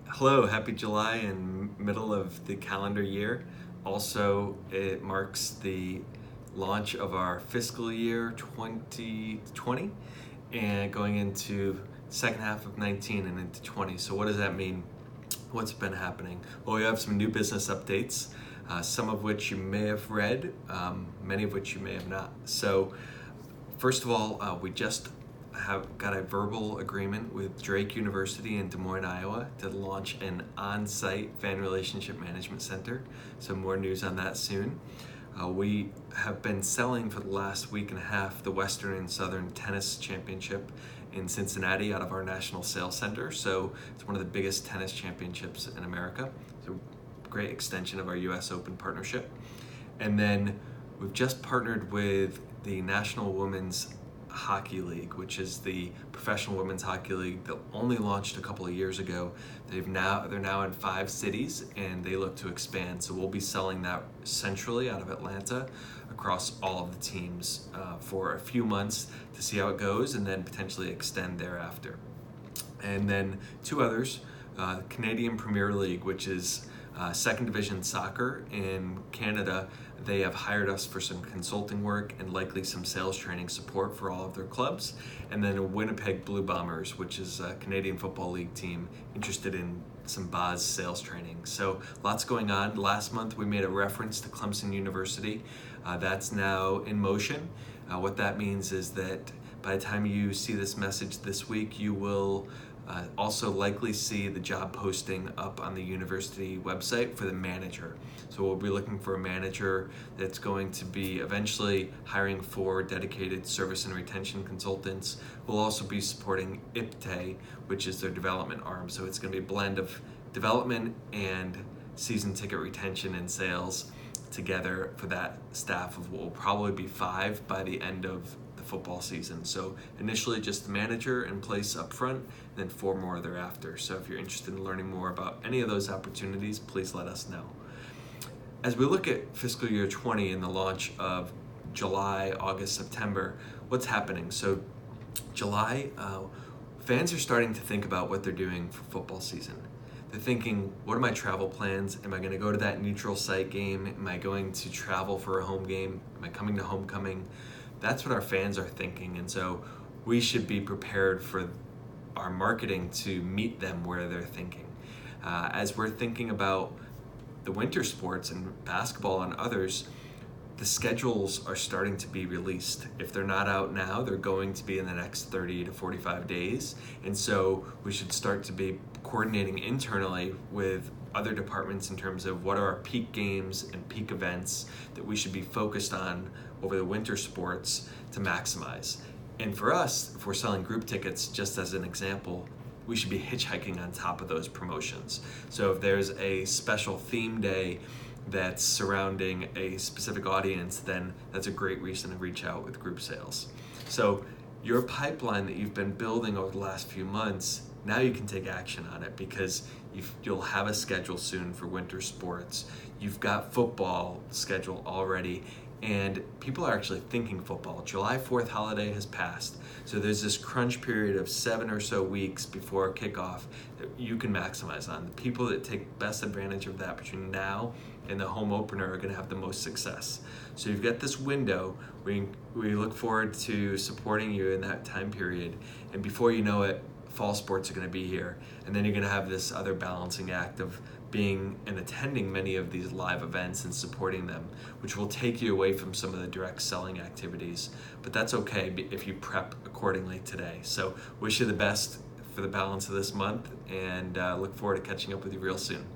Hello, happy July and middle of the calendar year. Also, it marks the launch of our fiscal year 2020 and going into second half of 19 and into 20. So what does that mean? What's been happening? Well, we have some new business updates, some of which you may have read, many of which you may have not. So first of all, we just have got a verbal agreement with Drake University in Des Moines, Iowa to launch an on-site fan relationship management center. So more news on that soon. We have been selling for the last week and a half the Western and Southern Tennis Championship in Cincinnati out of our National Sales Center. So it's one of the biggest tennis championships in America. It's a great extension of our US Open partnership. And then we've just partnered with the National Women's Hockey League, which is the professional women's hockey league that only launched a couple of years ago. They're now in 5 cities and they look to expand. So we'll be selling that centrally out of Atlanta across all of the teams for a few months to see how it goes and then potentially extend thereafter. And then 2 others, Canadian Premier League, which is second division soccer in Canada. They have hired us for some consulting work and likely some sales training support for all of their clubs. And then Winnipeg Blue Bombers, which is a Canadian Football League team interested in some BOZ sales training. So lots going on. Last month we made a reference to Clemson University. That's now in motion. What that means is that by the time you see this message this week, you will also likely see the job posting up on the university website for the manager. So we'll be looking for a manager that's going to be eventually hiring 4 dedicated service and retention consultants. We'll also be supporting IPTE, which is their development arm. So it's going to be a blend of development and season ticket retention and sales together for that staff of what will probably be 5 by the end of football season. So initially just the manager in place up front, and then 4 more thereafter. So if you're interested in learning more about any of those opportunities, please let us know. As we look at fiscal year 20 and the launch of July, August, September, what's happening? So July, fans are starting to think about what they're doing for football season. They're thinking, what are my travel plans? Am I going to go to that neutral site game? Am I going to travel for a home game? Am I coming to homecoming? That's what our fans are thinking, and so we should be prepared for our marketing to meet them where they're thinking. As we're thinking about the winter sports and basketball and others, the schedules are starting to be released. If they're not out now, they're going to be in the next 30 to 45 days, and so we should start to be coordinating internally with other departments in terms of what are our peak games and peak events that we should be focused on over the winter sports to maximize. And for us, if we're selling group tickets, just as an example, we should be hitchhiking on top of those promotions. So if there's a special theme day that's surrounding a specific audience, then that's a great reason to reach out with group sales. So your pipeline that you've been building over the last few months, now you can take action on it because you'll have a schedule soon for winter sports. You've got football schedule already, and people are actually thinking football. July 4th holiday has passed, so there's this crunch period of 7 or so weeks before kickoff that you can maximize on. The people that take best advantage of that between now and the home opener are going to have the most success. So you've got this window. We look forward to supporting you in that time period, and before you know it, fall sports are going to be here, and then you're going to have this other balancing act of being and attending many of these live events and supporting them, which will take you away from some of the direct selling activities. But that's okay if you prep accordingly today. So wish you the best for the balance of this month, and look forward to catching up with you real soon.